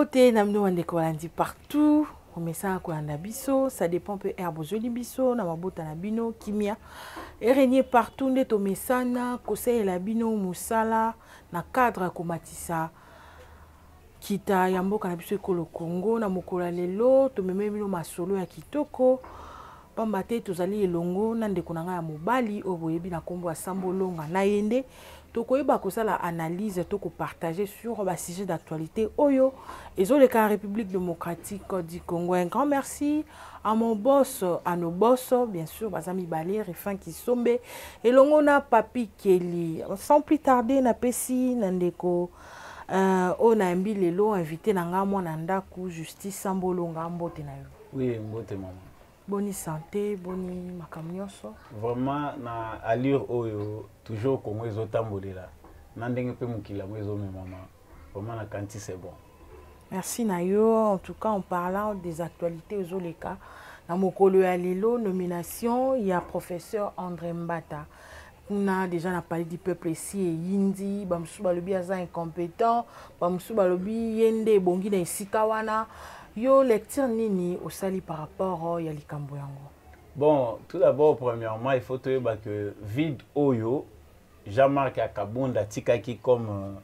Beauté, namno wande kolandi partout. Omesa kolanda biso, ça dépend peu herbe joli biso, na mabota na bino, kimia. Et régner partout nde to mesana, conseil la bino musala na cadre komatisa. Kita yamboka na biso ekolo Congo na mokola lelo to meme bino masolo ya kitoko. Pamba te tozali elongo na ndeko na nga ya mobali o boyebi na kombo ya Sambolonga na yende. Tokoyeba kosala analyse to ko partager sur ba sujet d'actualité oyo ezoleka République démocratique du Congo. Un grand merci à mon boss, à nos boss, bien sûr, Bazami Balé, Refin Kisombe, et l'ongona Papi Kelly. Sans plus tarder, na pesi nandeko on a mbi lelo invité nanga mwana ndaku Justice Sambolonga mbote na yo. Oui, mbote maman. Bonne santé, bonne makamnyoso. Vraiment na allure oyo toujours comme les autres tambolela. Nandenge pe mukila mwezo me maman. Vraiment na kanti c'est bon. Merci Nayo. En tout cas, en parlant des actualités aux Oleka, dans Mokolo ya Lelo, nomination, il y a professeur André Mbata. On a déjà parlé du peuple ici et Yindi, Bamsou Balobi aza incompétent, Bamsou Balobi yende bongi na isikawana. Yo lecture nini au sali par rapport à Yalikambo yango? Bon, tout d'abord, premièrement, il faut te dire que vide oyo, Jean-Marc Akabunda tikaki comme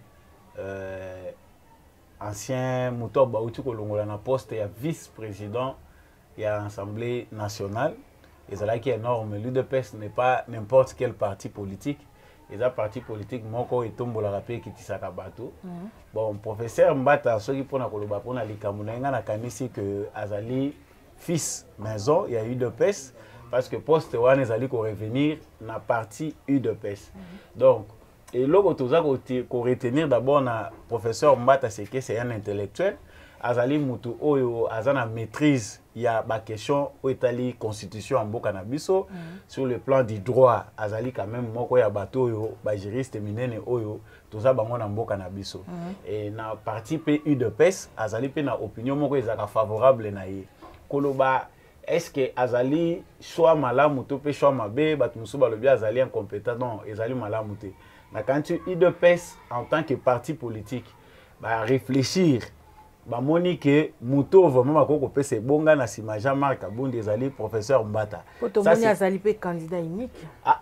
ancien Mouto Baouti Kolongola na poste ya vice-président de l'Assemblée nationale. Et c'est là qui est énorme. L'UDPS n'est pas n'importe quel parti politique. Et un parti politique, moko et tombo la rappel qui tisaka bateau. Bon, professeur Mbata, ceux qui prennent la koloba pour la likamunenga na kanisi que Azali fils maison, il y a UDPS parce que poste one Azali ko revenir na parti UDPS. Donc, et logo toza ko retenir d'abord na professeur Mbata c'est que c'est un intellectuel. Azali mutu oyo azana maîtrise il y a ba question au Italie constitution en boka na biso sur le plan du droit azali quand même moko ya bato yo ba juriste minene oyo toza bango na mboka na biso et na parti PU de PES azali pe na opinion moko ezaka favorable na ye koloba est-ce que azali soit malamu to pe soit mabe bato musu balobi azali incompétent non ezali malamu te na quand U de PES en tant que parti politique ba réfléchir ba monique muto vraiment bakoko pese bonga na sima Jean-Marc Kabunda ezali professeur Mbata. Ça c'est azali pe candidat unique.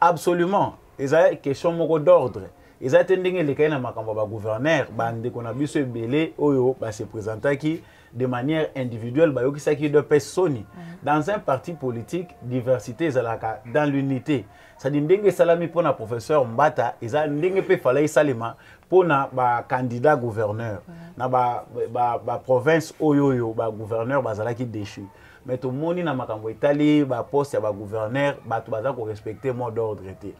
Absolument. Ezali question moko d'ordre. Ezali ndenge lekay na makambo ba gouverneur bande ko na biso ebele oyo ba se présentaki de manière individuelle ba yokisaki de personnes dans un parti politique diversité ezalaka dans l'unité. Ça dit ndenge salami pona professeur Mbata ezali ndenge pe fallait salima pona ba candidat gouverneur na ba province oyoyo ba gouverneur bazalaki déchu mais tout moni na makambo Italie ba poste ya ba gouverneur bato baza ko respecter mot d'ordre té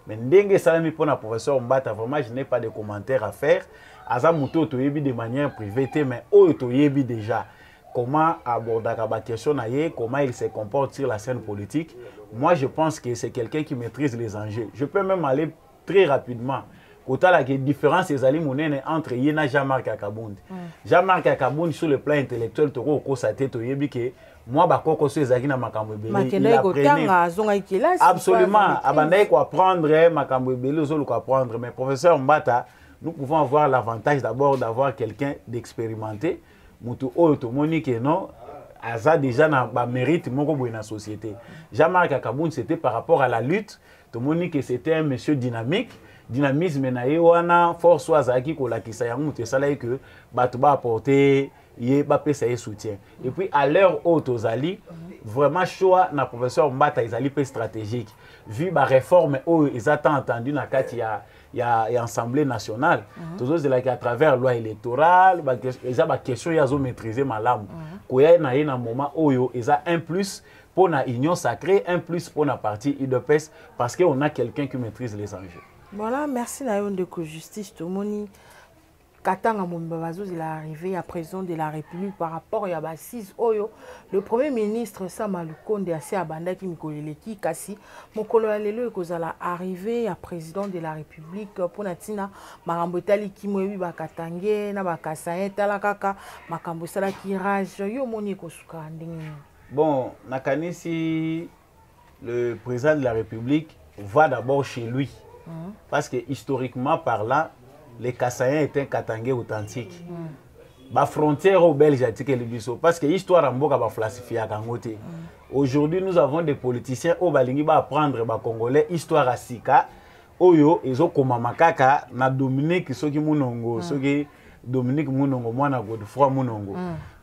mais ndenge salami pona professeur Mbata vraiment je n'ai pas de commentaires à faire aza muto to yebi de manière privée mais oyo to yebi déjà comment aborder la question naie, comment il se comporte sur la scène politique. Moi je pense que c'est quelqu'un qui maîtrise les enjeux. Je peux même aller très rapidement. Autant la différence entre Yena Jean-Marc Akabunda. Jean-Marc Akabunda sur le plan intellectuel, tu que moi, absolument, mais professeur Mbata, nous pouvons avoir l'avantage d'abord d'avoir quelqu'un d'expérimenté. Mutu oyo monique non aza déjà na ba mérite moko boye na société. Jean-Marc Akabunda c'était par rapport à la lutte, to monique c'était un monsieur dynamique. Dynamisme na ye wana force azaki ko lakisa yango te sala que bato ba apporter ye ba pesa ye soutien. Et puis à l'heure où tozali vraiment choix na professeur Mbata ezali pe stratégique vu ba réforme où ils attendent entendu na kati il y a Assemblée nationale. Toujours c'est là qu'à travers loi électorale, ils ont question ils ont maîtrisé malamu. Koya na ye na moment oyo ils ont un plus pour la union sacrée, un plus pour la partie UDPS parce qu'on a quelqu'un qui maîtrise les enjeux. Voilà, merci Nayon de Justice Tomoni. Katanga Mumbabazo, il est arrivé à président de la République par rapport à Bassis Oyo. Le Premier ministre Samalukonde a abandonné Mikoleleki Kassi. Mokolo Alelo est arrivé à président de la République pour Natina Marambotali Kimwebi Bakatange, Nabakasaye Talakaka, Makambosala Kiraj, Yomoni Kosuka. Bon, Nakanisi, le président de la République va d'abord chez lui. Parce que historiquement parlant, les Kassaïens étaient Katangais authentiques. ba frontière au Belge atikeli biso parce que histoire mboka ba falsifier kangote. Aujourd'hui nous avons des politiciens au balingi ba apprendre ba congolais histoire asika oyo ezokoma makaka na Dominique soki munongo soki Dominique munongo mwana Godefroid munongo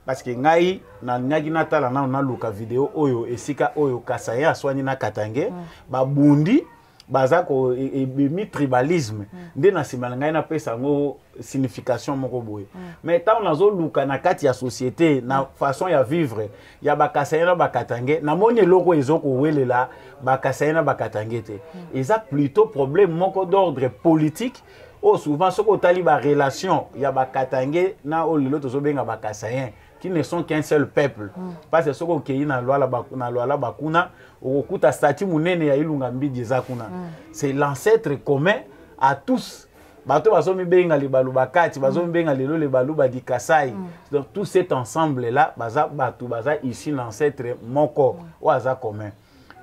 parce que ngai na nyaki natala na luka vidéo oyo esika oyo Kasaya aswani na Katange ba bundi baza ko ebimi tribalisme nde na simana ngai na pesa ngo signification moko boye mais tant nazo luka na kati ya société na façon ya vivre ya bakasaya na bakatange na moni loko ezoko welela bakasaya na bakatange te eza plutôt problème moko d'ordre politique o souvent soko tali ba relation ya bakatange na olelo tozo benga bakasaya qui ne sont qu'un seul peuple parce que soko kei na loi la bakuna okuta statut munene ya ilunga mbidi eza kuna c'est l'ancêtre commun à tous bato bazomi benga libalu bakati bazomi benga lelo libalu badi Kasai donc tout cet ensemble là baza bato baza ici l'ancêtre moko ou aza commun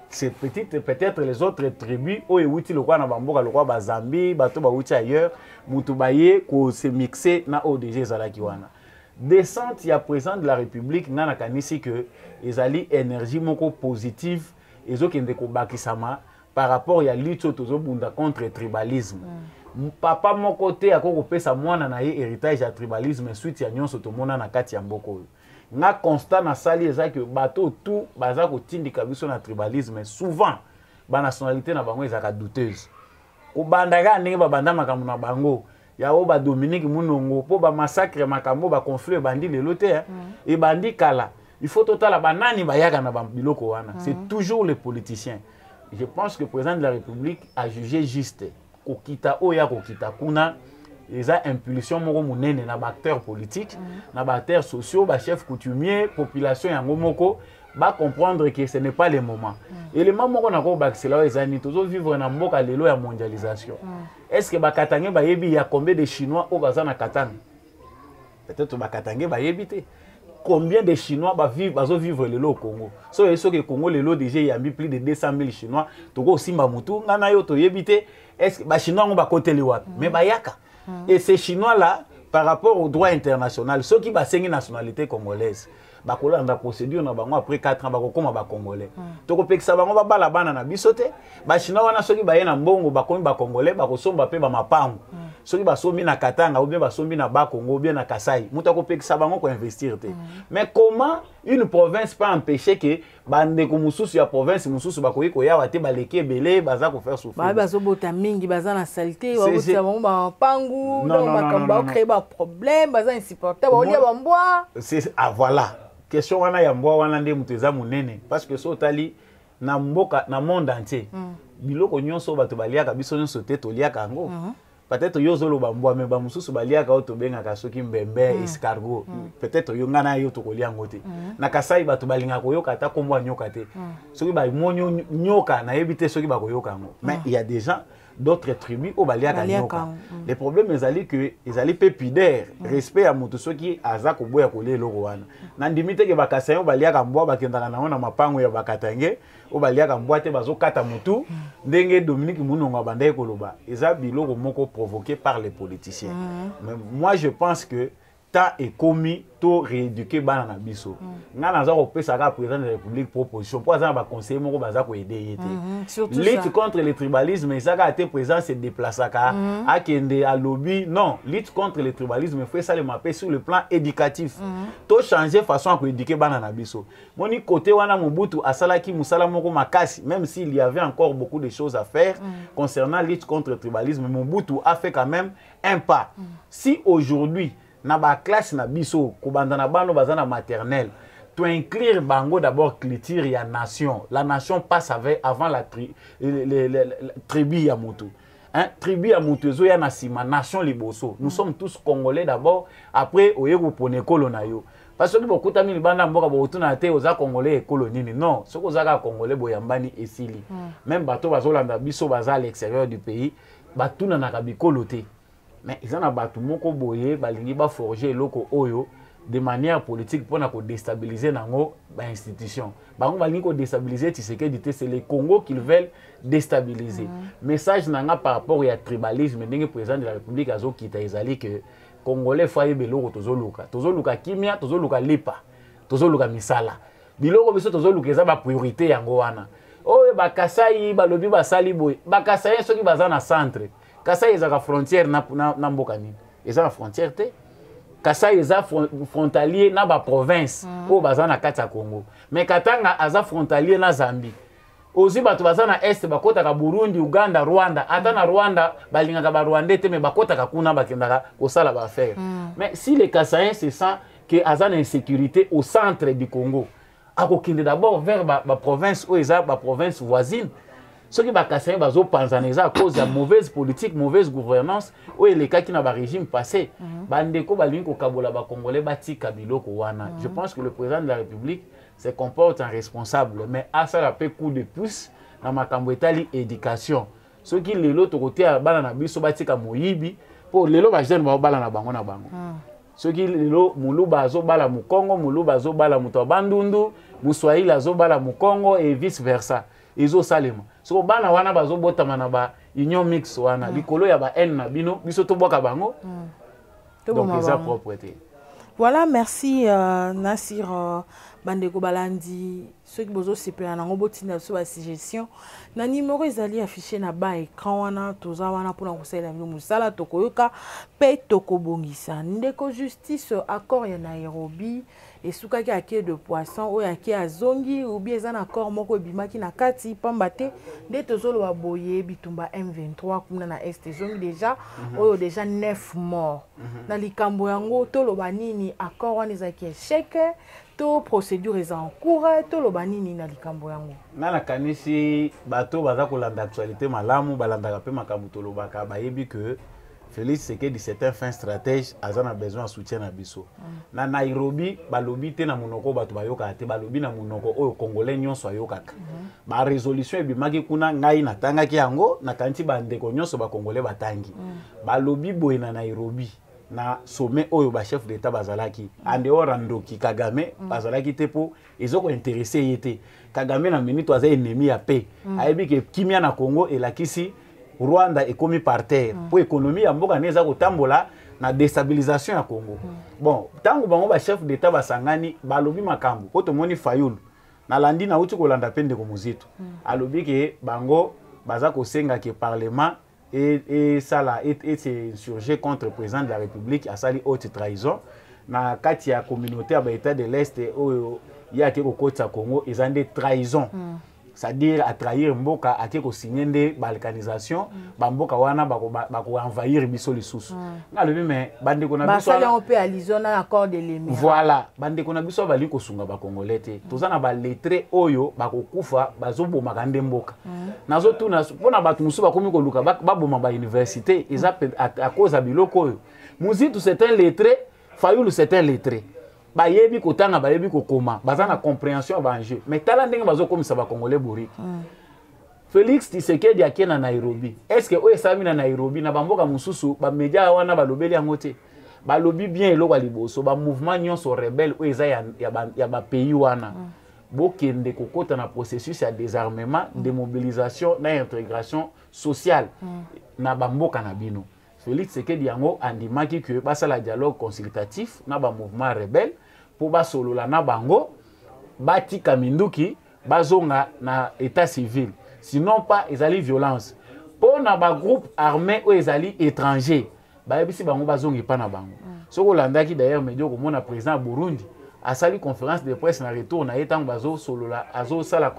c'est peut-être les autres tribus o ewuti lokwa na bamboka lokwa bazambi bato bawuti ailleurs mutu baye ko se mixer na ODG zalaki wana descente ya président de la République ngana kanisi que ezali énergie moko positive ezokende ko bakisama par rapport ya lutte tozo bunda contre tribalisme papa moko te akoko pesa mwana na ye héritage ya tribalisme suite ya nyonso tomona na kati ya mboko nga constat na sali eza que bato tout baza ko tindika biso na tribalisme souvent ba nationalité na bango ezaka douteuse ko bandaka ndenge ba banda makambo na bango ya o ba Dominique Munongo po ba massacre makambo ba conflit bandi lelo te et bandi kala il faut total banani bayaka na biloko wana c'est toujours les politiciens. Je pense que le président de la République a jugé juste kokita oya kokita kuna eza impulsion moko munene na acteurs politiques na acteurs sociaux ba chefs coutumiers population yango moko ba comprendre que ce n'est pas le moment élément moko na ko bakisela ezani tozo vivre na mboka lelo ya mondialisation est-ce que bakatange bayebi ya combien de chinois au baza na Katanga peut-être bakatange bayebi te combien de chinois bazo vivre lelo au Congo so eso que Congo lelo déjà il y a plus de 200 000 chinois toko simba mutu ngana yo to yebite est-ce que ba chinois ngo ba koteli wapi mais bayaka et ces chinois là par rapport au droit international ceux qui basengi nationalité congolaise bakolanda procédure na bango après 4 ans bakokoma ba congolais toko pekisa bango ba bala bana na bisote ba chinois wana soki baye na mbongo bakomi ba congolais bakosomba pe ba mapango soki basomi na Katanga ou bien basomi na Bakongo ou bien na Kasai muta ko pekisa bango ko investir te mais comment une province peut empêcher que bande ko mususu ya province mususu bakoyi ko yawa te baleke belé baza ko faire souffrir ba bazo bota mingi baza na saleté ba bota bango ba pangu donc makamba créer ba problème baza insupportable on dit ba mbwa c'est voilà question wana ya mbwa wana nde mutu eza munene parce que so tali na mboka na monde entier biloko nyonso bato baliaka biso nyonso te toliaka ngo peut-être yo zolo ba mbwa mais ba mususu baliaka oto benga soki mbembe escargot peut-être yo ngana yo to kolia ngote na Kasai bato balinga koyoka ta kombo nyoka te soki ba monyo nyoka na yebite soki ba koyoka ngo mais il y a des gens d'autres tribus au baliaka nyoka les problèmes ezali que ezali pe pudeur respect à mutu soki aza ko boya kolie loko wana na ndimite ke bakasai o baliaka mbwa bakendana na ona mapango ya bakatange o baliaka mbwa te bazo kata mutu ndenge Dominique Munongo bandaye koloba eza biloko moko provoqué par les politiciens mais moi je pense que ta est commis to rééduquer bana na biso nga naza ko pesa ka président de la République proposition pour ça ba conseiller moko baza ko aider yete lutte contre le tribalisme ça ka été présent se déplacer ka akende à lobby non lutte contre le tribalisme fait ça le mapper sur le plan éducatif to changer façon à ko éduquer bana na biso moni côté wana Mobutu asalaki musala moko makasi même s'il y avait encore beaucoup de choses à faire concernant lutte contre le tribalisme Mobutu a fait quand même un pas si aujourd'hui na ba classe na biso ko bandana bano bazana maternelle to inclure bango d'abord culture ya nation la nation passe avant la tribu ya mutu tribu ya mutu ezo ya nasima nation liboso nous sommes tous congolais d'abord après oyeko pone kolona yo parce que beaucoup tami libanda mboka botuna te oza congolais kolonini non soko zaka congolais boyambani esili même bato bazolanda biso baza à l'extérieur du pays batuna na kabikolo te mais ils ont abattu moko boye balingi ba forger loko oyo de manière politique pour na ko déstabiliser nango ba institution bango balingi ko déstabiliser Tshisekedi te c'est le Congo qu'ils veulent déstabiliser message nanga par rapport au tribalisme ndenge président de la République azo kita ezali que congolais foye beloko tozoluka kimia tozoluka lipa tozoluka misala biloko biso tozoluka eza ba priorité yango wana oyo bakasai balobi basali boy bakasai soki baza na centre kasai ezaka frontière na mboka nini eza na frontière te kasai eza frontalier na ba province oyo baza na kati ya Congo mais Katanga aza frontalier na Zambie ozi bato baza na est bakotaka Burundi Uganda Rwanda ata na Rwanda balingaka ba Rwandais te mais bakotaka kuna bakendaka kosala ba affaire mais si les Kasaïens se sent que aza na insécurité au centre du Congo akokende d'abord vers ba province oyo eza ba province voisine ceux qui bakasaïens bazo panzana eza à cause de mauvaise politique mauvaise gouvernance oyo elekaki na ba régime passé bandeko balingi kokabola ba congolais batika biloko wana je pense que le président de la République se comporte en responsable mais asala pe coup de pouce na makambo etali éducation ceux qui lelo to côté bana na biso batika moyibi pour lelo ba jeune ba bala na bango na bango ceux qui lelo muluba azo bala mukongo muluba azo bala muto bandundu muswahili azo bala mukongo et vice versa ezo salema so bana wana bazo botama na ba union mix wana likolo ya ba n na bino biso to boka bango donc eza propreté. Voilà, merci Nassir Bandeko Balandi. Ceux qui bozo sepela nango botina so ba suggestion. Na numéro ezali affiché na ba écran wana toza wana pona kosala bino musala tokoyoka pe tokobongisa. Ndeko justice accord ya Nairobi esukaki ake de poisson oyo ake azongi ou bien ezana accord moko ebimaki na kati pamba te nde tozoloba boye bitumba M23 kuna na est ezongi déjà oyo déjà 9 morts. Na likambo yango toloba nini accord wana ezaki échec to procédure eza en cours toloba nini na likambo yango na kanisi bato baza kolanda actualité malamu balandaka pe makambo tolobaka bayebi que Félix Tshisekedi c'est un fin stratège azana besoin de soutien na biso na Nairobi balobi te na monoko bato bayoka te balobi na monoko oyo congolais nyonso ayokaka ba résolution ebimaki kuna ngai natangaki yango na kanti bandeko nyonso ba congolais batangi balobi boye na Nairobi na sommet oyo ba chef d'état bazalaki ande orandoki Kagame bazalaki te po ezoko intéressé yete Kagame na minute aza ennemi ya paix ayebi ke kimia na Congo elakisi Rwanda ekomi par terre pour économie ya mboka neza kotambola na déstabilisation ya Congo bon tango bango ba chef d'état basangani balobi makambo ko to moni Fayulu na landi na uti kolanda pende ko muzito alobi ke bango baza kosenga ke parlement et ça là et c'est insurgé contre le président de la République à sali haute trahison na kati ya communauté ya état de l'est oyo ya ke ko kota Congo ezande trahison c'est-à-dire à trahir mboka ake ko signer nde balkanisation bamboka wana bako envahir biso lisusu ngalobi mais bande ko na biso basali on peut alizona accord de l'Émirat voilà bande ko na biso bali ko sunga ba congolais te tozana ba lettré oyo bako kufa bazoboma kande mboka nazo tuna pona batu musu bakomi ko luka baboma ba université eza à cause ya biloko oyo Muzitu c'est un lettré Fayulu c'est un lettré bayebi kotanga bayebi kokoma baza na compréhension ba enjeu mais tala ndenge bazo komisa ba congolais bourri Félix Tshisekedi ake na Nairobi est-ce que oyo sami na Nairobi na bamboka mususu ba média wana balobeli yango te balobi bien eloko liboso ba mouvement nyonso rebelle oyo eza ya ba pays wana bokende kokota na processus ya désarmement démobilisation na intégration sociale na bamboka na bino Félix Tshisekedi yango andimaki que basala dialogue consultatif na ba mouvement rebelle pour basolola na bango batika minduki bazonga na état civil sinon pas ezali violence pour na ba groupe armé ou ezali étranger bayebisi bango bazongi pa na bango soko landaki d'ailleurs medio ko mona président Burundi a sali conférence de presse na retour na etang bazo solola azo sala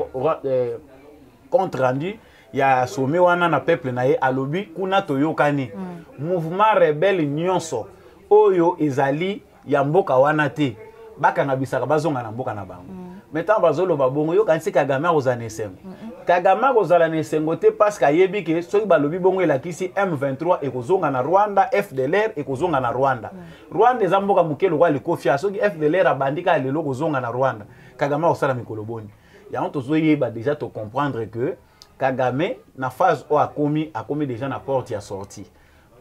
compte rendu ya sommet wana na peuple na ye alobi kuna toyokani mouvement rebelle nyonso oyo ezali ya mboka wana te bakanga bisaka bazonga na mboka na bango metan bazolo babongo yo kanisi Kagame ozana esengo Kagame ozala na esengo te parce que ayebi ke soki balobi bongo elakisi M23 ekozonga na Rwanda FDLR ekozonga na Rwanda Rwanda eza mboka mukelo kwa likofia soki FDLR abandika lelo kozonga na Rwanda Kagame osala mikolo boni ya on tozoyeba déjà to comprendre que Kagame na phase o akomi déjà na porte ya sortie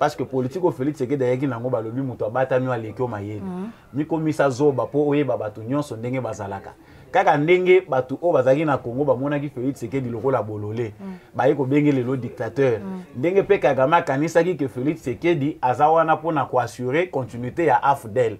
parce que politique au Félix Tshisekedi ayaki nango balobi muto abata mi aleki o mayele miko misa zoba po oyeba bato nyonso ndenge bazalaka kaka ndenge bato o bazaki na Congo bamonaki Félix Tshisekedi lokola bolole baye ko bengele lo dictateur ndenge pe Kagame akanisaki que Félix Tshisekedi aza wana pona ko assurer continuité ya AFDEL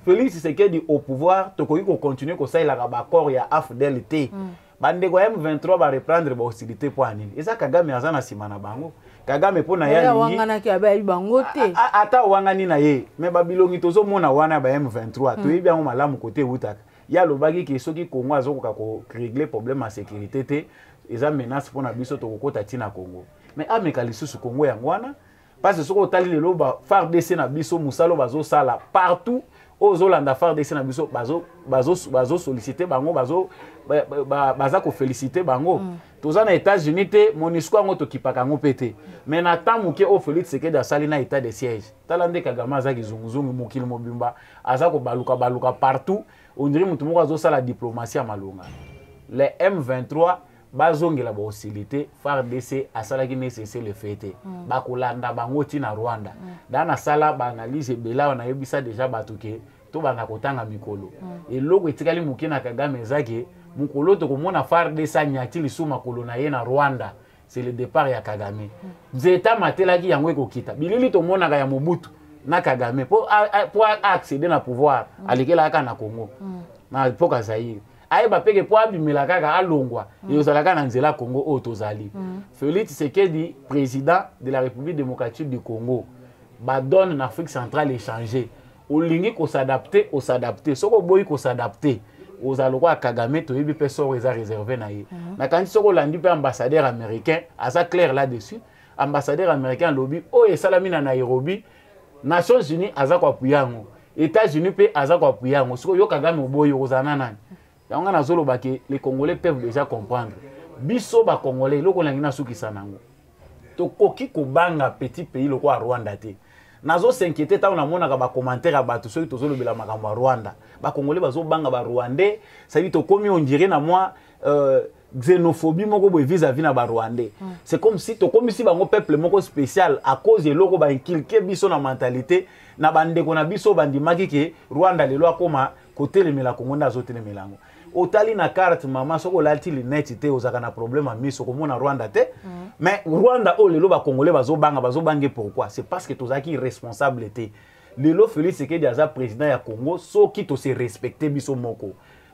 Félix Tshisekedi au pouvoir tokoki ko continuer ko sailaka ba accord ya AFDEL te bandeko ya M23 ba reprendre ba hostilité po anini eza Kagame aza na sima na bango Kagame pona ya wangana ki abayi bango te ata wangani na ye mais babilongi tozo mona wana ba M23 to yebi yango malamu côté utaka ya lobaki ke soki Congo azokoka ko régler problème à sécurité te eza menace pona biso to kokota tina Congo mais ameka lisusu Congo yango wana parce que soko tali lelo ba FARDC na biso musalo bazo sala partout ozolanda FARDC na biso bazo solliciter bango baza ko féliciter bango toza na États-Unis te MONUSCO ngo to kipaka ngo pété mais na tamuke o Félix Tshisekedi asali na état de siège talande Kagame azaki zunguzungu mokili mobimba azako baluka partout on dirait mutu moko azosala diplomatie malunga les M23 bazongela ba hostilité FARDC asalaki nécessaire le fait bakolanda bango tina Rwanda dana sala ba analyse bela na yebisa déjà batuke to bana kotanga mikolo eloko etikali mukina Kagame zaki mukolo to komona FARDC nyati lisu makolo na ye na Rwanda c'est le départ ya Kagame nzeta matelaki yango ekokita bilili to mona ya Mobutu na Kagame pour accéder na pouvoir alikela aka na Congo na poka Zaïre ayeba peke po abimela kaka alongwa yozalaka na nzela Congo o tozali Félix Tshisekedi président de la République démocratique du Congo ba donne en Afrique centrale échanger olingi ko s'adapter soko boyi ko s'adapter ozaloko a Kagame to yebi pe soro eza réservé na ye na kanti soko landi pe ambassadeur américain asa clair là-dessus ambassadeur américain lobby o esalami na Nairobi Nations Unies aza kwa puyango États-Unis pe aza kwa puyango soko yo Kagame oboyi ozana nani yango na zolo baki les Congolais peuvent déjà comprendre biso ba Congolais loko langi na suki sanango to koki ko banga petit pays loko a Rwanda te nazo s'inquiéter ta on amona ka ba commentaire à bato soki tozolo bela makambo a Rwanda ba Congolais bazo banga ba Rwandais ça dit to komi on dirait na moi xénophobie moko boy vis-à-vis na ba Rwandais c'est comme si to komi si bango peuple moko spécial à cause de loko ba inculquer biso na mentalité na bandeko na biso bandimaki ke Rwanda lelo akoma côté le mela Congo na zote le melango otali na carte mama soko lati lineti te ozaka na problème a miso komona Rwanda te mais Rwanda o lelo ba Congolais bazo bange pourquoi c'est parce que tozaki irresponsable te lelo Félix Tshisekedi aza président ya Congo soki to se respecter biso moko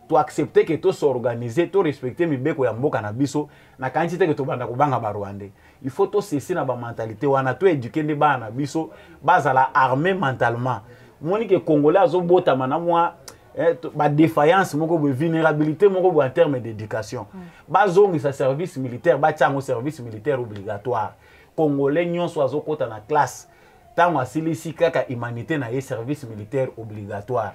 to accepter que to s'organiser to respecter mibeko ya mboka na biso na kanti te que to banda ko banga ba Rwandais il faut to cesser na ba mentalité wana to éduquer ne ba na biso bazala armé mentalement moni que Congolais azo bota mana moi ba défaillance moko bo vulnérabilité moko bo en termes d'éducation bazongi sa service militaire ba tiango service militaire obligatoire Congolais nyonso azokota na classe tango asilisi kaka humanité na ye service militaire obligatoire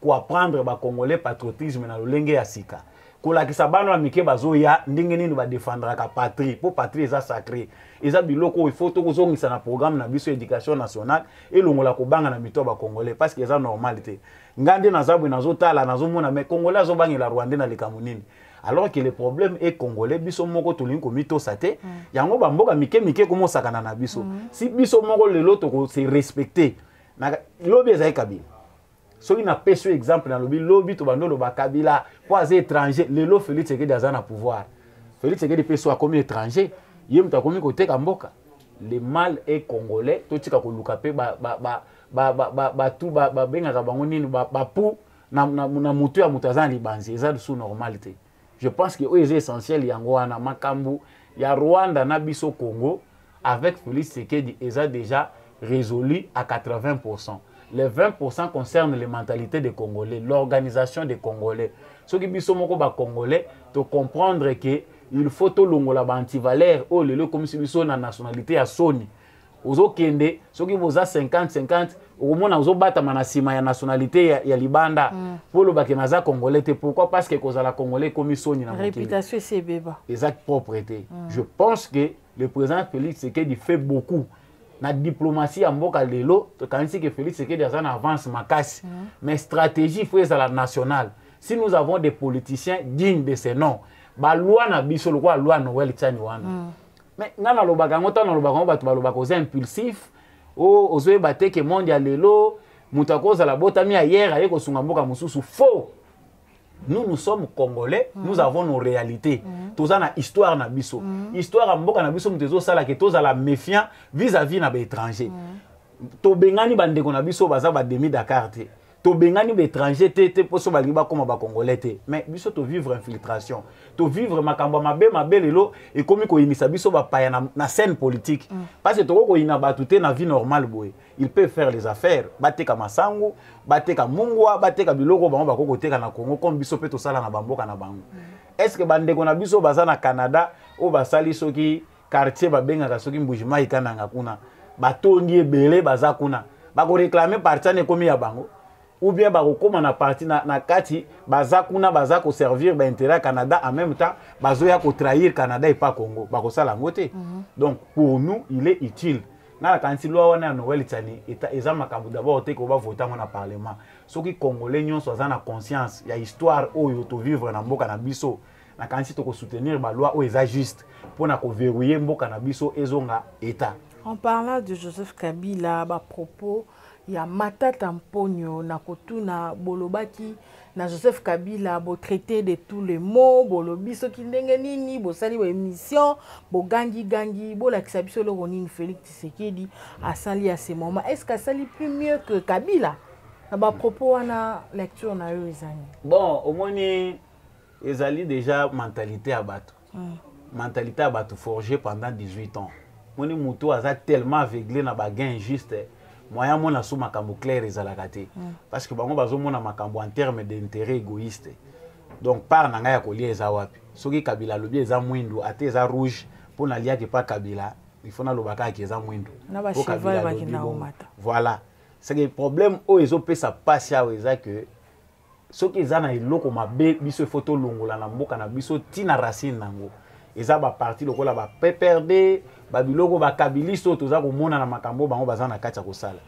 ko apprendre ba Congolais patriotisme na lolenge ya sika kolakisa bano ya mike bazoya ndenge nini ba défendre ka patrie po patrie eza sacré eza biloko il faut to kozongisa na programme na biso éducation nationale elongola ko banga na mito ba Congolais parce que eza normalité ngande nazabwe nazotala nazomona mais Congolais azobangela Rwandais na likambo nini alors que le problème est Congolais biso moko tolingi ko mito sate yango ba mboka mike komo sakana na biso si biso moko lelo to ko se respecter na lobi eza Kabila soki na peso exemple na lobi to bandolo ba Kabila po aza étranger lelo Félix Tshisekedi aza na pouvoir Félix Tshisekedi peso a comme étranger yem ta komi côté ka mboka le mal est Congolais to tika ko luka pe tout bengaka bango nini ba pou na mutu ya mutazana libanzi eza sous normalité je pense que c'est essentiel yango wana makambu ya Rwanda na biso Congo avec Félix Tshisekedi eza déjà résolu à 80%. Les 20% concernent les mentalités des Congolais, l'organisation des Congolais. Ce qui biso moko ba Congolais to comprendre que il faut to longola ba antivaleur o lelo comme si biso na nationalité ya Sony. Ozo kende soki boza 50-50 omona ozo bata manasima ya nationalité ya Libanda pour le bakenaza Congolais te pourquoi parce que kozala Congolais comme Sony na mokili. Réputation c'est béba. Exact propreté. Je pense que le président Félix Tshisekedi fait beaucoup. Na diplomatie ya mboka lelo to kanisi que Félix Tshisekedi aza na avance makasi mais stratégie faut être la nationale. Si nous avons des politiciens dignes de ces noms ba loi na biso loi Noël Tchani wana mais ngana lobaka ngota na lobaka batu balobaka oza impulsif oh ozoye bateke monde ya lelo mutakoza la botami hier aye ko sunga mboka mususu faux. Nous sommes congolais, nous avons nos réalités. Tous na histoire na biso. Histoire à mboka na biso mutezo sala ke tous à la méfiant vis-à-vis na étranger. To bengani bandeko na biso baza ba demi Dakar te. To bengani étranger te poso baliba comme ba congolais te. Mais biso to vivre infiltration. To vivre makambo mabe lelo et komi ko inisa biso ba paya na scène politique. Parce que to ko ina batute na vie normale boy. Il peut faire les affaires, bateka masango, bateka mungwa, bateka biloko bango bakoko teka na Congo comme biso pe to sala na bamboka na bango. Est-ce que bandeko na biso baza na Canada o basali soki quartier babenga ka soki mbujima ikananga kuna batondi ebele baza kuna bako réclamer parti ne komi ya bango ou bien bako koma na parti na kati baza kuna baza ko servir ba intérêt Canada en même temps bazo ya ko trahir Canada et pas Congo bako sala ngote. Donc pour nous il est utile na la kanti loi wana Noël tani eta eza makambo d'abord te ko ba voter na parlement soki congolais nyonso aza na conscience ya histoire oyo to vivre na mboka na biso na kanti to ko soutenir ba loi o eza juste pour na ko verrouiller mboka na biso ezonga état. En parlant de Joseph Kabila, à propos, il y a Matata Mponyo, na bolobaki, na Joseph Kabila, bo traité de tous les mots, bolobi so ki ndenge nini, bo sali bo émission, bo gangi, bo la kisabiso le Ronine Félix Tshisekedi a sali à ces moments. Est-ce que ça sali plus mieux que Kabila? À propos, on a lecture na eux ezani. Bon, au moins ezali déjà mentalité à battre. Mentalité à battre forgée pendant 18 ans. Moni muto aza tellement aveuglé na ba gain injuste moyen mona sous makambo clair ezalaka te parce que bango bazo mona makambo en termes d'intérêt égoïste. Donc par nanga ya kolia eza wapi soki Kabila lobi eza mwindu ate eza rouge pour na lia ke pas Kabila il faut na lobaka ki eza mwindu pour Kabila lobi voilà c'est que problème o ezo pesa passe ya eza que soki eza na eloko mabe biso photo longola na mboka na biso tina racine nango eza ba parti lokola ba PPRD ba biloko ba kabilisto toza ko mona na makambo bango baza na kati ya kosala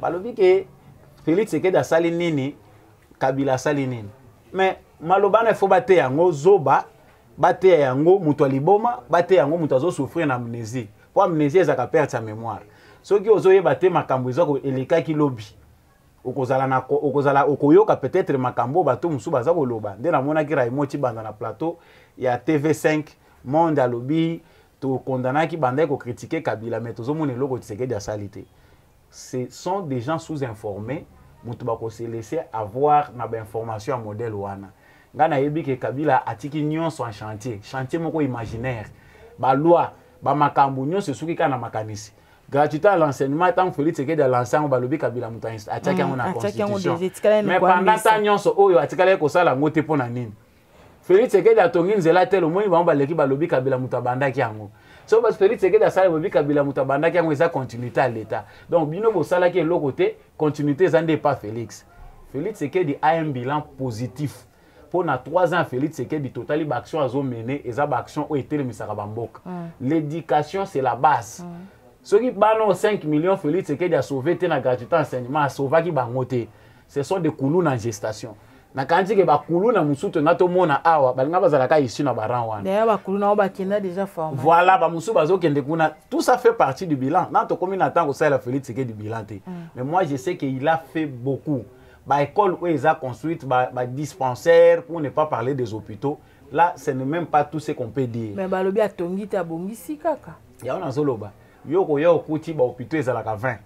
balobi ke Félix Tshisekedi asali nini Kabila asali nini mais malobana il faut bate yango zoba bate yango muto liboma bate yango muto azo souffrir na amnésie pour amnésie ezaka perte sa mémoire soki ozoyeba te makambo ezako elekaki lobi okozala okoyoka peut-être makambo bato musu baza koloba nde namona ki Raymond Tshibanda na plateau ya TV5 monde à lobby to condamner qui bandait ko critiquer Kabila mais tout le monde loko Tshisekedi asalité. Ce sont des gens sous-informés mutu ba ko se laisser avoir na ba information modèle wana. Ngana yebi ke Kabila atiki nyonso en chantier moko imaginaire. Ba loi ba makambu nyonso suki kana makanisi. Gratuité à l'enseignement tant Félix Tshisekedi à l'enseignement ba lobi Kabila mutu ataki yango na constitution. Mais pendant ta nyonso oyo atikala ko sala ngote pona nini. Félix Tshisekedi atongi nzela telo moni bango baleki balobi Kabila mutabandaki yango. So parce Félix Tshisekedi asala bobi Kabila mutabandaki yango eza continuité à l'état. Donc bino bosala ki eloko te continuité zande pas Félix. Félix Tshisekedi a un bilan positif. Pour na 3 ans Félix Tshisekedi totali ba action azo mener eza ba action o etelemisaka bamboka. L'éducation c'est la base. Soki bano 5 millions Félix Tshisekedi a sauvé te na gratuité enseignement a sauvaki bango te. Ce sont des coulous en gestation. Na kanti ke bakulu na musuto nato mona awa balinga bazalaka ici na baran wana d'ailleurs bakulu na bakenda déjà formé voilà ba musu bazo kende kuna tout ça fait partie du bilan na to komi na tango ça la Félix Tshisekedi du bilan te mais moi je sais qu'il a fait beaucoup ba école où ils a construite ba dispensaire pour ne pas parler des hôpitaux là ce n'est même pas tout ce qu'on peut dire mais ba lobi atongi ta bongisi kaka ya ona zoloba yoko yo okuti ba hôpitaux ezalaka 20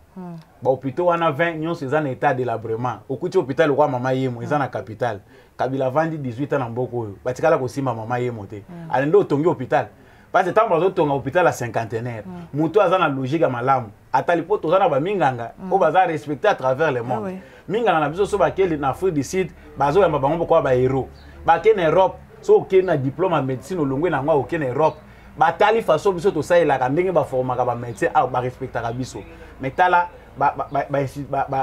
ba hôpitaux wana 20 nyonso eza na état de délabrement okuti hôpital kwa mama yemo eza na capitale Kabila vandi 18 ans na mboko oyo batikala kosimba mama yemo te alendo otongi hôpital parce que tant bazo tonga hôpital à cinquantenaire muto aza na logique ya malamu atali po toza na ba minganga o baza respecté à travers le monde minganga na biso so bakeli na Afrique du Sud bazo yamba bango kwa ba héros bakene Europe so okena diplôme en médecine olongwe na ngwa okena Europe batali façon biso to sailaka ndenge ba formaka ba médecin a ba respectaka biso mais tala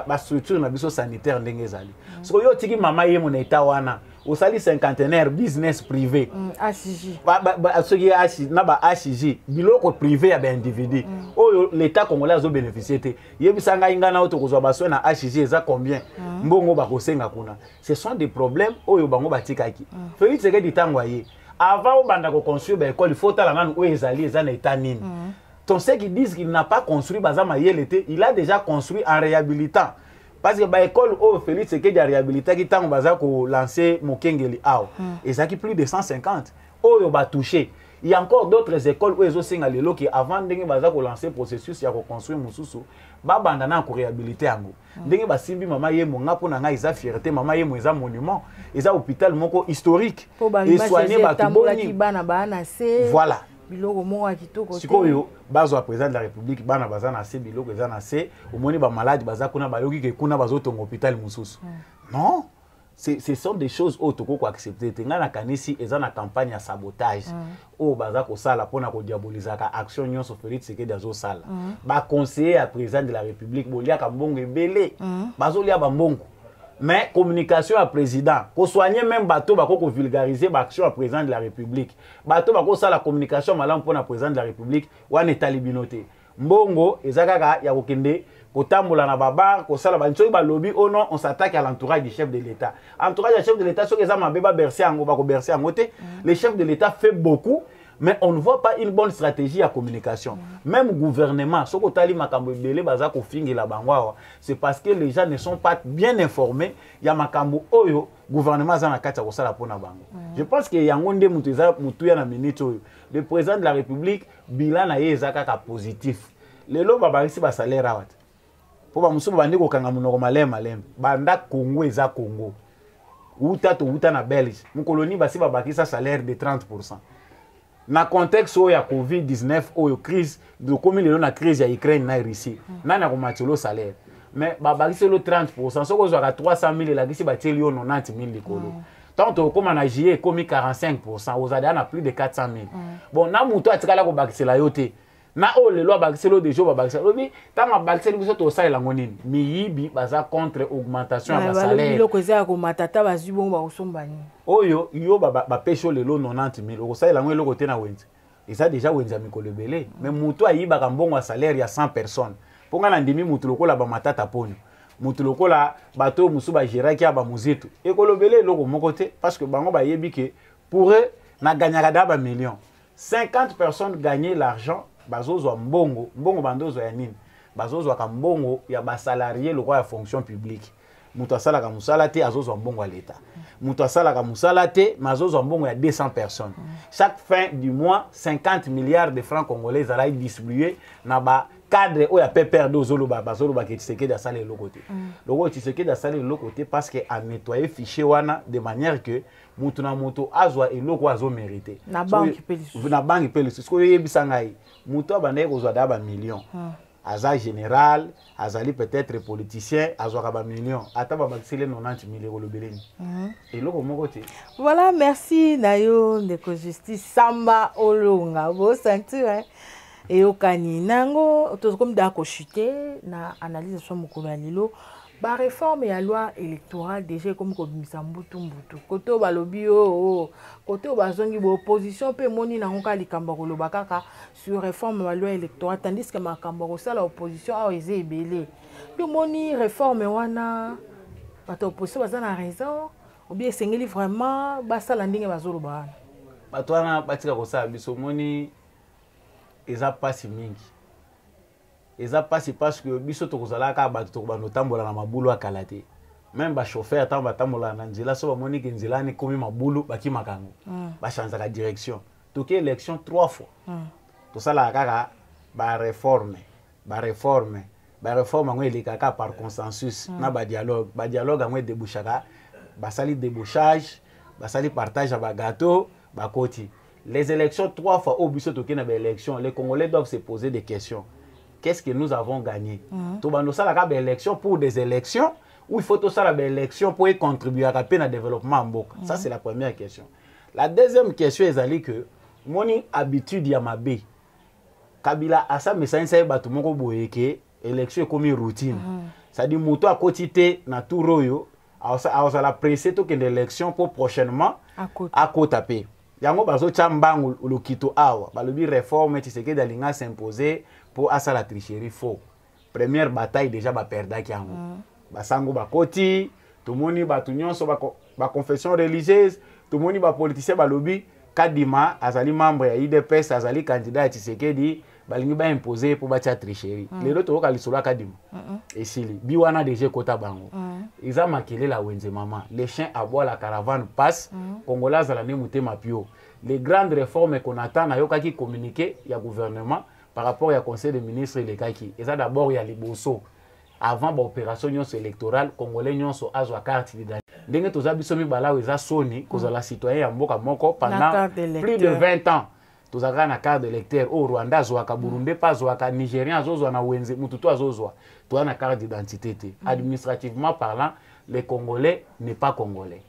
ba structure na biso sanitaire ndenge ezali so yo tiki mama yemo na état wana osali cinquantenaire business privé HJ soki HJ na ba HJ biloko privé ya ba individu oyo l'état congolais azo bénéficier te yebisanga inga na oto kozwa baso na HJ eza combien mbongo ba kosenga kuna ce sont des problèmes oyo bango batikaki Félix Tshisekedi tango aye avant obanda ko construire ba école il faut tala nanu oyo ezali eza na état nini Ton ceux qui disent qu'il n'a pas construit Bazama Yelete, il a déjà construit en réhabilitant. Parce que l'école où Félix Tshisekedi a réhabilité, qui t'a lancé Mokengeli Ao. Et ça qui plus de 150. Oh, il va toucher. Il y a encore d'autres écoles où ils ont signalé que avant de lancer le processus, il y a construire Moussoussou. Babandana ko réhabiliter ango. Ndenge ba simbi mama yemo ngapo na nga isa fierté mama yemo isa monument, isa hôpital moko historique. Et soigner batuboni bana bana se. Voilà. Biloko mo akitoko. Sikoyo bazo président de la République bana bazana se biloko ezana se, omoni ba malade baza kuna bayoki ke kuna bazo tonga hôpital Moussoussou. Non. Ce sont des choses autres qu'on accepter. Tenga na kanisi eza na campagne ya sabotage. O baza ko sala pona ko diaboliser ka action nyonso Félix Tshisekedi azo sala. Ba conseiller à président de la République bolia ka mbongo ebele. Bazo lia ba mbongo. Mais communication à président, ko soigner même bateau ba ko vulgariser ba action à président de la République. Bateau ba ko sala communication malam pona président de la République wana etalibinote. Mbongo ezaka ya kokende kotambola na babar ko sala bancho ba lobby oh non on s'attaque à l'entourage du chef de l'État. Entourage du chef de l'État, ce que ça m'a beba bercer en ba ko bercer en côté. Le chef de l'État fait beaucoup mais on ne voit pas une bonne stratégie à communication. Même gouvernement, ce que tali makambo belé baza ko fingi la bangwa, c'est parce que les gens ne sont pas bien informés. Il y a makambo oyo gouvernement za na kati ko sala pona bango. Je pense que yangonde muteza mutuya na minute oyo. Le président de la République bilan na yezaka ka positif. Lelo babarisi ba salaire awat. Po ba musuba bandi ko kanga munoko malema malem. Banda Congo eza Congo. Uta to uta na Belgique. Mu colonie basi babakisa salaire de 30%. Na contexte oyo ya Covid-19 oyo crise de comme lelo na crise ya Ukraine na Russie. Nana ko matelo salaire. Mais babakisa le 30%. Soko zo ka 300,000 la kisi bateli yo 90,000 likolo. Tant comme en agier comme 45%, aux adhérents à plus de 400,000. Bon, na muto atikala ko bakisa la yote. Na o le loi bakiselo de jour bakiselo lobi tama bakiselo biso to sa elangonini miyibi baza contre augmentation ya salaire biloko za ko matata bazibongo ba osombani oyo yo ba pesho lelo 90,000 o sa elango eloko te na wenzi eza déjà wenzi mikolo ebele mais mutu ayiba ka mbongo ya salaire ya 100 personnes ponga na ndimi mutu lokola ba matata ponyo mutu lokola bato musu ba geraki ba muzitu ekolobele eloko moko te parce que bango ba yebi ke pour eux na gagnaka da ba millions 50 personnes gagner l'argent bazozwa mbongo bandozo ya nini bazozwa ka mbongo ya basalarié le roi ya fonction publique mutu asala ka musala te azozwa mbongo ya l'État mutu asala ka musala te mazozwa mbongo ya 200 personnes chaque fin du mois 50 milliards de francs congolais zala distribué na ba cadre oya PPR dozoloba bazoloba ke Tshisekedi asala le côté loko Tshisekedi asala le côté parce que a nettoyer fichier wana de manière que mutu na mutu azwa eloko azo mériter na banque pelis na banque pelis ce que yebisa ngai mutu abandai kozwa da ba millions aza général azali peut-être politicien azwa ba millions ata ba bakisele 90,000 euros lobeleni eloko moko te. Voilà, merci nayo ndeko justice Samba Olonga bo sentir et okani nango to comme dako chuter na analyse so mukolo ya lilo ba réforme ya loi électorale déjà comme ko bimisa mbutu koto balobi o koto bazongi bo opposition pe moni na ngoka likamba ko loba kaka sur réforme ya loi électorale tandis que makamba ko sala opposition a eze ebele pe moni réforme wana bato opposition bazana raison ou bien sengeli vraiment basala ndenge bazoloba bato wana batika ko sala biso moni eza pasi mingi eza pasi parce que biso tokozalaka bato tokobanda otambola na mabulu akala te même bachauffeur ntango batambola na nzela so bamoni ke nzela wana ekomi mabulu bakimaka yango bachanzaka direction toki élection 3 fois tosalaka kaka baréforme yango elekaka par consensus na badialogue yango edébouchaka basali débouchage basali partage ya bagateau bakoti. Les élections 3 fois au biso toki na ba élection les Congolais doivent se poser des questions. Qu'est-ce que nous avons gagné? To bando sala ka ba élection pour des élections ou il faut to sala ba élection pour y contribuer à la paix na développement mboka. Ça c'est la première question. La deuxième question ezali que moni habitude ya mabe. Kabila asa message sa bato moko boyeke élection comme routine. Ça dit moto a quotité na tour oyo a la pressé to que l'élection pour prochainement à côté paix. Yango bazo chambangu lokito awa balobi réforme Tshisekedi alinga s'imposer pour asa la tricherie faux. Première bataille déjà ba perdaki yango. Basango bakoti, tomoni batu nyonso ba confession religieuse, tomoni ba politicien balobi Kadima azali membre ya IDPS azali candidat ya Tshisekedi balingi ba imposer pour batia tricherie lelo to ka lisolo akadim esili biwana déjà kota bango iza makele la wenze mama les chiens aboient la caravane passe congolais za la ne mutema pio les grandes réformes qu'on attend na yoka ki communiquer ya gouvernement par rapport au conseil des ministres et les kaki eza d'abord ya liboso avant l'opération électorale congolais nyonso azwa carte d'identité ndenge toza biso mibala eza soni kozala citoyen ya mboka moko pendant plus de 20 ans tozaka na carte d'électeur au Rwanda azwaka Burundi pas azwaka Nigérien azozwa na wenze mututu azozwa toza na carte d'identité administrativement parlant les Congolais n'est pas congolais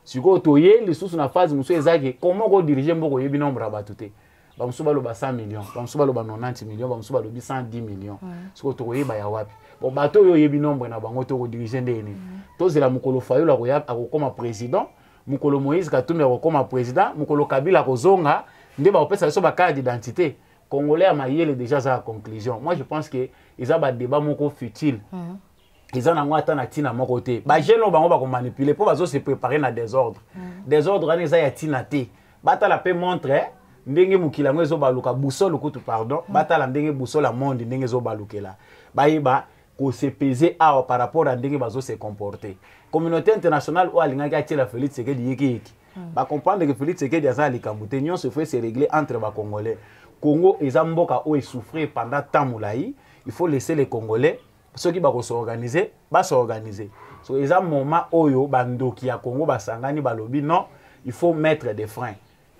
siko toye lisusu na phase muso ezaki comment ko diriger mboko yebi nombre abatute bamusu baloba 100 millions bamusu baloba 90 millions bamusu balobi 110 millions siko toyeba ya wapi bon bato yo yebi nombre na bango to ko diriger ndeni tozela mukolo Fayulu akoya akokoma président mukolo Moïse Katumbi akokoma président mukolo Kabila kozonga nde ba opesa so ba carte d'identité congolais a mayele déjà ça conclusion moi je pense que ils a ba débat moko futile ils en ont atteint na tina mon côté ba jeune bango ba ko manipuler pour bazo se préparer na désordre désordre ani za ya tina te bata la paix montre ndenge mukila ngo zo baluka boussole kutu pardon bata la ndenge boussole la monde ndenge zo balukela ba yeba ko se peser à par rapport à ndenge bazo se comporter communauté internationale ou alinga ki atela Félix Tshisekedi yeki ba comprendre que Félix Tshisekedi a likambote nyon se fait se régler entre ba congolais Congo eza mboka o souffrir pendant tant moulaï il faut laisser les congolais ceux qui ba s'organiser ba s'organiser so eza moment oyo bandoki ya Congo basangani balobi non il faut mettre des freins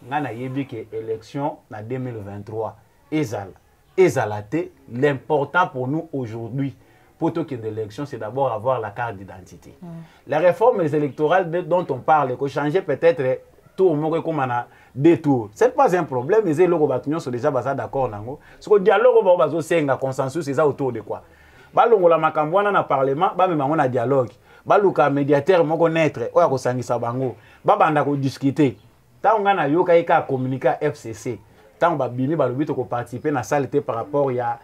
ngana yebi que élection na 2023 ezalate l'important pour nous aujourd'hui pour qu'il y ait d'élection, c'est d'abord avoir la carte d'identité. La réforme électorale dont on parle, qu'on changer peut-être tour, comme on a deux tours. Ce n'est pas un problème, mais les gens sont déjà d'accord. Ce que le dialogue, c'est un consensus, c'est autour de quoi. Balongo la makambwana na parlement, ba même on a dialogue. Baluka médiateur moko naître, oya ko sangisa bango. Ba banda ko discuter. Ta on na yoka ika communiquer FCC. Ta on ba bimi ba lobi to ko participer na salle par rapport ya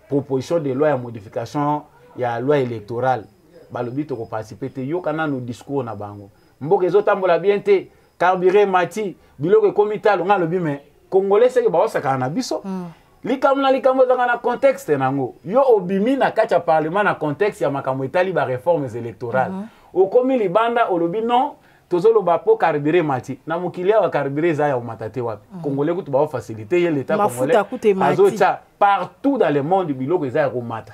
proposition de loi à modification ya loi électorale balobi to ko participer te yo kana no discours na bango mboka zo tambola bien te carburé mati biloko komitalo nga lobi mais congolais c'est que ba osaka na biso likambo zanga na contexte nango yo obimi na kacha parlement na contexte ya makambo etali ba réformes électorales okomi libanda olobi non tozolo ba po carburé mati na mukilia wa carburé za ya matate wapi congolais kutu ba faciliter ye l'état congolais azocha partout dans le monde biloko eza ya komata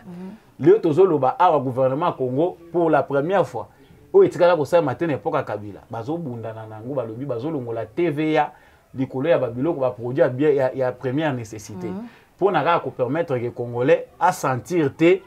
leo tozolo ba awa gouvernement Congo pour la première fois o etikala ko sa matene epoka Kabila bazo bundana nango balobi bazolongola TVA likolo ya ba biloko ba produit bien ya première nécessité pour na ko permettre que congolais a sentir te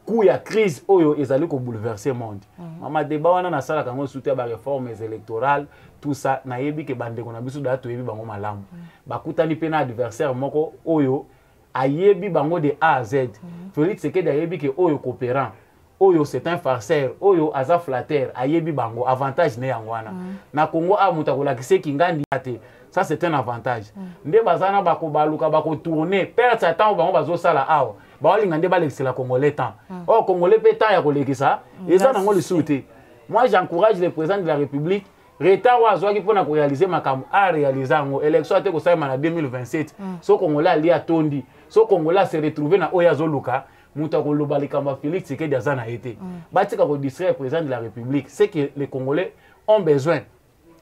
coup ya crise oyo ezali ko bouleverser monde mama débat wana na sala kango soutenir ba réformes électorales tout ça na yebi ke bandeko na biso da to yebi bango malamu bakutani pe na adversaire moko oyo ayebi bango de A à Z Félix Tshisekedi ayebi ke oyo coopérant oyo c'est un farceur oyo aza flatteur ayebi bango avantage ne yangwana na Congo a mutakola kiseki ngandi ate ça c'est un avantage nde bazana bako baluka bako tourner perdre sa temps bango bazo sala awa baolinga nde balekisela congolais temps oh congolais pe temps ya kolekisa eza nango lisuté moi j'encourage le président de la République retard wa azwaki pona ko réaliser makambo a réaliser ngo élection ate ko saima na 2027 so congolais ali atondi so congolais se retrouver na oya zoluka muta ko loba likamba Félix Tshisekedi azana été batika ko distraire président de la République c'est que les congolais ont besoin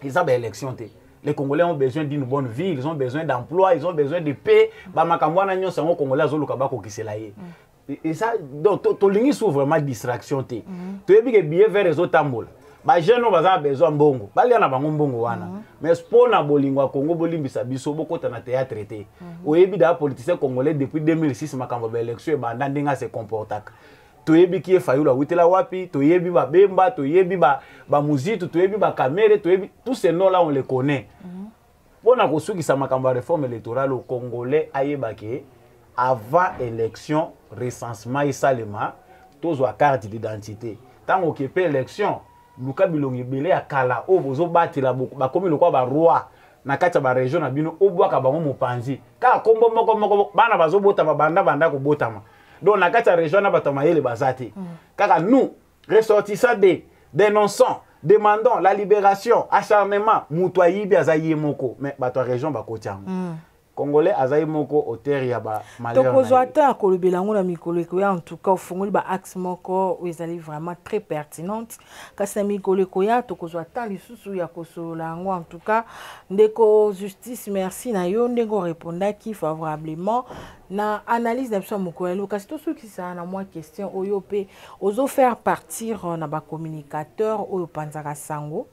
ils ont élection té les Congolais ont besoin d'une bonne vie, ils ont besoin d'emploi, ils ont besoin de paix. Ba makambwana nyo sango Congolais azoluka bako kisela ye. Et ça donc to lingi sou vraiment distraction té. To yebi ke billet vers les autres tambola. Ba jeune baza besoin mbongo. Bali na bango mbongo wana. Mais spona bolingwa Congo bolimbisa biso bokota na théâtre té. Oyebi da politicien congolais depuis 2006 makambo ba élection e banda ndinga se comportaka. Toyebi ki Fayulu awitela wapi, toyebi ba Bemba, toyebi ba Muzitu, toyebi ba Kamere, toyebi tous ces noms là on les connaît. Pour na kosukisa makambo réforme électorale au Congolais ayebake avant élection recensement isalema tozwa carte d'identité. Tant occupé élection, luka bilongi belé akala o bozo batela ba komi lokwa ba roi na kati ba région na bino obwaka bango mopanzi. Ka kombo moko bana bazo bota banda ko botama. Donc, na kati région na batamayele bazati. Car nous, ressortissants dénonçons, demandons la libération, acharnement, moutoyi biazayi moko. Mais bato région bakotiango. Congolais azaï moko auteur ya ba malheur. Tokozo ata ko belango na mikolo ekoya en tout cas ofungoli ba axe moko ezali vraiment très pertinente kasi na mikolo ekoya tokozo ata lisusu ya kosolola yango en tout cas ndeko justice merci na yo ndeko répondaki favorablement na analyse na biso mokolo kasi to soki ça na moi question oyo pe ozo faire partir na ba communicateur oyo panzaka sango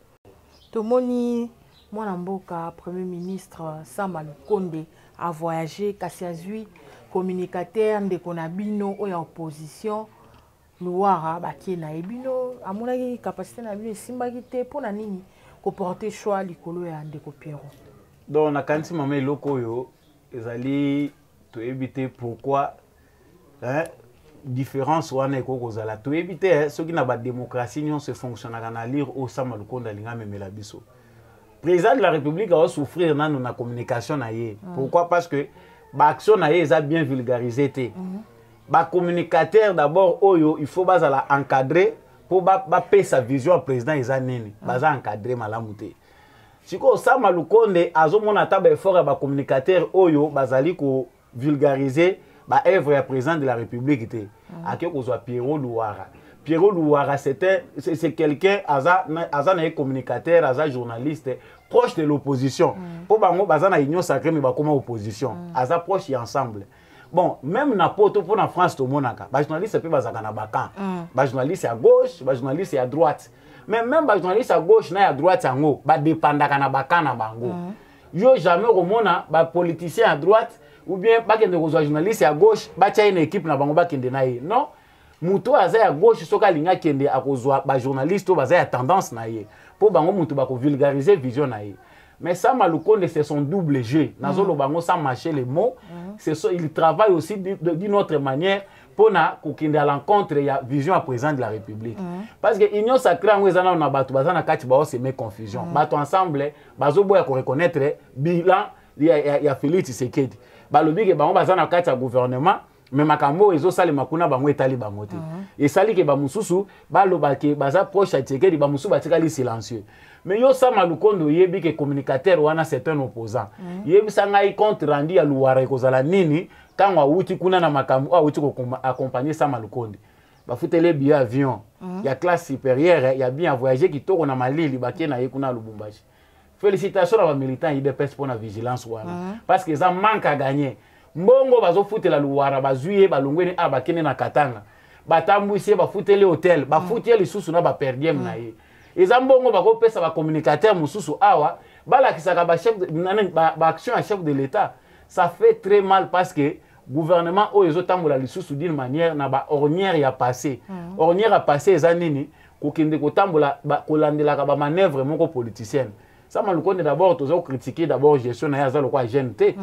tomoni Mwana mboka premier ministre Sama Lukonde a voyagé kasi azui communicateur ndeko na bino oya opposition Luara bakie na ebino amonaki capacité na bino esimbaki te pona nini ko porter choix likolo ya ndeko Piero. Donc na kanti mama eloko yo ezali to éviter pourquoi différence wana ekokozala to éviter soki na ba démocratie non se fonctionnera na lire au Sama Lukonde alinga memela biso. Président de la République va souffrir dans la communication. Pourquoi? Parce que l'action est bien vulgarisée. Les communicateurs, d'abord, il faut encadrer pour payer sa vision au président. Il faut encadrer malamouté. Si vous avez un Lukonde, les communicateurs il vulgariser l'œuvre du président de la République. Pierrot Louara. Pierrot Louara, c'est quelqu'un, un communicateur, un journaliste, proche de l'opposition. Pour que l'Union sacrée, mais comme opposition. Ils proche et ensemble. Bon, même dans la France, les journalistes peuvent être les journalistes à gauche, les journalistes à droite. Mais même les journalistes à gauche et à droite, ils dépendent de Yo jamais les politiciens à droite, ou bien les journalistes à gauche, ils ont une équipe non. Muto aza à gauche soka linga kende akozwa ba journaliste baza ya tendance na ye po bango muto ba ko vulgariser vision na ye mais Sama Lukonde c'est son double jeu nazolo bango sans mâcher les mots il travaille aussi d'une autre manière pour na kokende à l'encontre ya vision à président de la République parce que union sacrée ngwezana na batu baza na kati ba semer confusion batu ensemble bazo boya ko reconnaître bilan ya Félix Tshisekedi balobi ke bango baza na kati ya gouvernement mais makambo ezo sale makuna bango etali bango te et sali ke ba mususu baloba ke baza proche à Tshisekedi ba mususu batikali silencieux mais yo Sama Lukonde yebi ke communicateur wana c'est un opposant yebi sanga i compte rendu ya Luara ekozala nini quand wa uti kuna na makambo a uti ko accompagner Sama Lukonde ba futele billet avion ya classe supérieure ya bien voyager kitoko na Malili bakie na ye kuna Lubumbashi. Félicitations à militants IDPS pour la vigilance wana parce que ça manque à gagner. Mbongo bazo futela Luara bazuye balongweni bakene na Katanga batambwisi bafutele hotel bafuteli lisusu na ba perdiem na ye eza mbongo bako pesa ba communicateur mususu awa balakisaka ba chef ba action à chef de l'état ça fait très mal parce que gouvernement o ezotambola lisusu d'une manière na ba ornière ya passé ornière a passé eza nini kokende kotambola kolandela ba manœuvre moko politicienne. Sama Lukonde d'abord tozo critiquer d'abord gestion na ya za lokwa GNT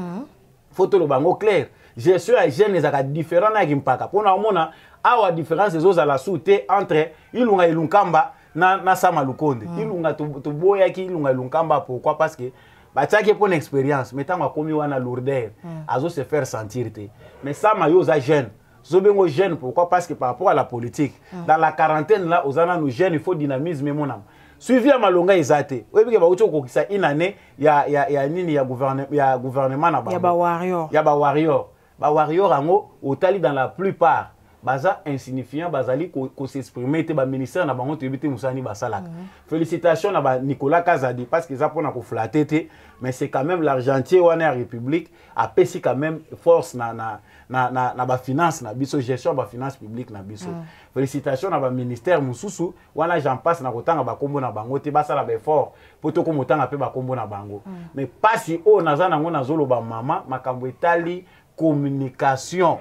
photo le bango clair gestion à jeune ezaka différent na kimpaka pona omona awa différence ezo la soute entre ilunga ilunkamba na Sama Lukonde ilunga to boya ki ilunga ilunkamba pourquoi parce que batiaki pour une expérience mais tant akomi wana lourdeur azo se faire sentir te mais Sama yo za jeune zobengo jeune pourquoi parce que par rapport à la politique dans la quarantaine là aux nous jeunes il faut dynamisme mon âme suivi à malonga ezate webike ba ucho kokisa une année ya nini ya gouvernement na bango ya ba warrior ango otali dans la plupart baza insignifiant bazali ko s'exprimer te ba ministère na bango tebite musani basalaka félicitations na ba Nicolas Kazadi parce que ça pona ko flatter te mais c'est quand même l'argentier wana ya République a pesi quand même force na ba finance na biso gestion ba finance publique na biso félicitations na ba ministère mususu wana j'en passe na kotanga ba kombo na bango te basala ba effort poto ko motanga pe ba kombo na bango mais pas si o naza nango nazolo ba mama makambo etali communication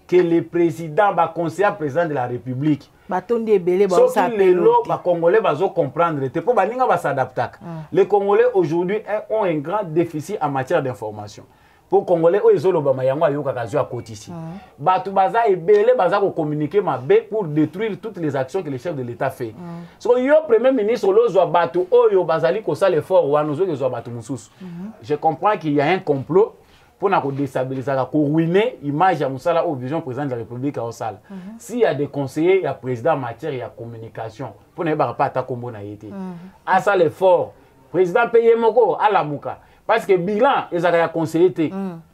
que le président va conseiller président de la République. Les Congolais vont comprendre. Les Congolais aujourd'hui ont un grand déficit en matière d'information. Pour les Congolais, ils ont communiquer pour détruire toutes les actions que le chef de l'État fait. Le Premier ministre, je comprends qu'il y a un complot pour déstabiliser, pour ruiner l'image de Moussala au vision président de la République à Osal. S'il y a des conseillers, il y a président en matière, il y a communication. Pour ne pas attaquer comme on a été. À ça l'effort, président paye moko à la mouka. parce que bilan ezaka conseiller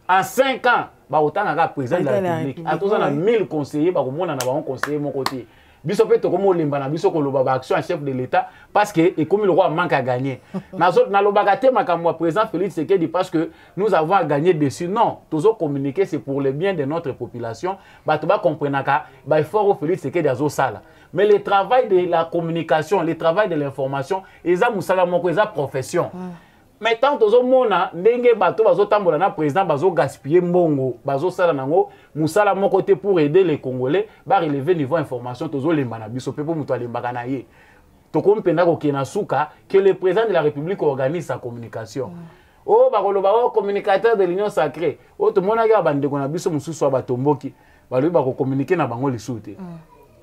en 5 ans ba autant nga président de la République atoza na 1000 conseillers ba komona na ba conseiller mon côté biso pe to komo lemba na biso ko loba ba action en chef de l'état parce que et comme le roi manque à gagner na lobaka te makamwa président Félix Tshisekedi parce que nous avons à gagner dessus non tozo communiquer c'est pour le bien de notre population ba to ba comprendre ka ba effort au Félix Tshisekedi azo sala mais le travail de la communication le travail de l'information eza musala moko eza profession mais tant tozo mona ndenge bato bazo tambola na président bazo gaspiller mbongo bazo sala nango musala mon côté pour aider les Congolais ba relever niveau information tozo lemba na biso pe pour muto alembaka na ye to kompenda ko kena suka que le président de la République organise sa communication oh ba koloba oh communicateur de l'Union sacrée oh to mona ga bandeko na biso mususu batomboki ba lobi ba ko communiquer na bango lisute.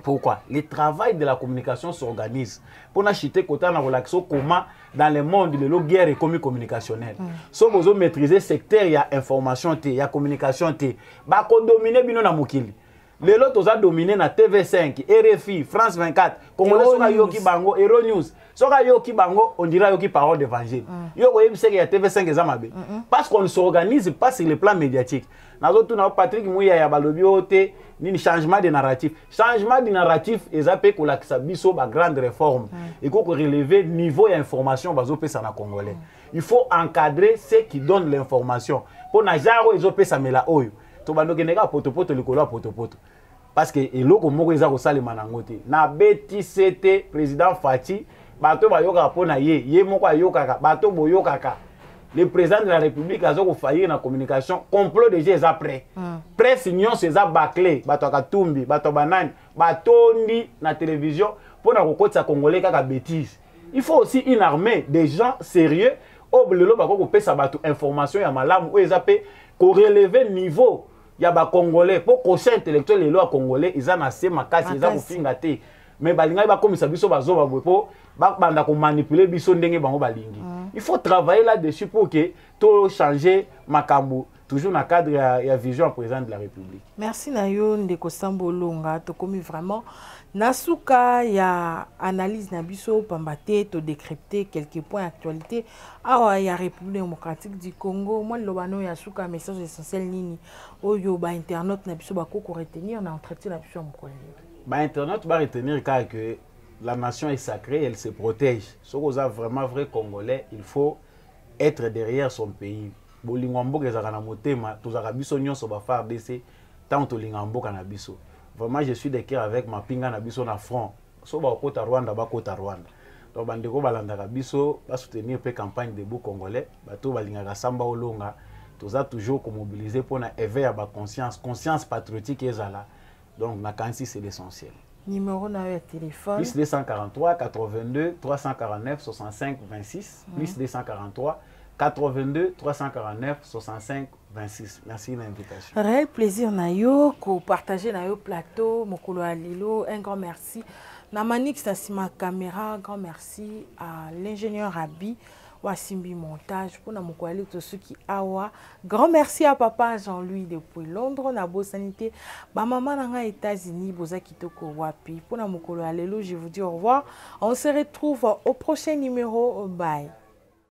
Pourquoi? Le travail de la communication s'organise. Pour n'acheter côté na relaxo comment dans le monde de la guerre économique communicationnelle. Si vous maîtriser le secteur, il y a information, il y a communication, il y a dominer bino na mukili. Les autres ont dominé na TV5, RFI, France 24, Congolais soka yoki bango, Hero News. Soka yoki bango, on dirait yoki parole d'évangile. Yoko yebise qu'il y a TV5 ezamabe. Parce qu'on s'organise pas sur le plan médiatique. Nazo tuna Patrick Mouya ya balobi ote ni changement de narratif. Changement de narratif ezape ko lakisa biso ba grande réforme. Et ko relever niveau d'information bazo pesa na Congolais. Il faut encadrer ceux qui donnent l'information. Pour na jaro ezope sa mela oyo. To bando keneka potopoto likolo potopoto. Parce que eloko moko eza ko salema na ngote. Na beti c'était président Fati bato bayoka pona ye moko ayokaka bato boyokaka. Le président de la République a failli dans la communication. Complot de gens après. Presse union c'est ça bâclé. Bato katumbi, bato banane, bato ndi na télévision pour na kokoti sa congolais kaka bêtise. Il faut aussi une armée de gens sérieux. Oblelo bako ko pesa bato information ya malamu ou ezapé ko relever niveau ya ba congolais pour conseil intellectuel les lois congolais ils en assez makasi ils ont finga te. Mais balinga ba komisa biso bazo ba bopo ba banda ko manipuler biso ndenge bango balingi. Il faut travailler là-dessus pour que tout changer makambo toujours dans le cadre de la vision président de la République. Merci Nayo Ndeko Sambolonga to komi vraiment nasuka ya analyse na biso pambate to décrypter quelques points actualité awa ya République démocratique du Congo moi lobano ya suka message essentiel nini oyo ba internet na biso ba ko retenir na entretien na biso mokolo. Ba internet va retenir car que la nation est sacrée, elle se protège. Si vous êtes vraiment vrai Congolais, il faut être derrière son pays. Bolingwambo ezaka motema, tozaka biso nyonso ba FARDC, tant tolingambo kana biso. Vraiment je suis de cœur avec ma pinga na biso na front. So ba kota Rwanda ba kota Rwanda. Donc bandeko balandaka biso ba soutenir pe campagne de beau Congolais, bato balingaka samba olonga, toza toujours ko mobiliser pour na éveil à ba conscience patriotique ezala. Donc na kansi c'est l'essentiel. Numéro de téléphone. Plus 243 82 349 65 26. Plus 243 82 349 65 26. Merci de l'invitation. Réel plaisir Nayo ko partager Nayo plateau mokolo alilo. Un grand merci. Namanix Nassima caméra. Grand merci à l'ingénieur Abi Wasimbi montage pour na mokwali to ceux qui awa. Grand merci à papa Jean-Louis depuis Londres na bo sanité. Ba maman na États-Unis boza kitoko wapi. Pour na mokolo alelo, je vous dis au revoir. On se retrouve au prochain numéro. Bye.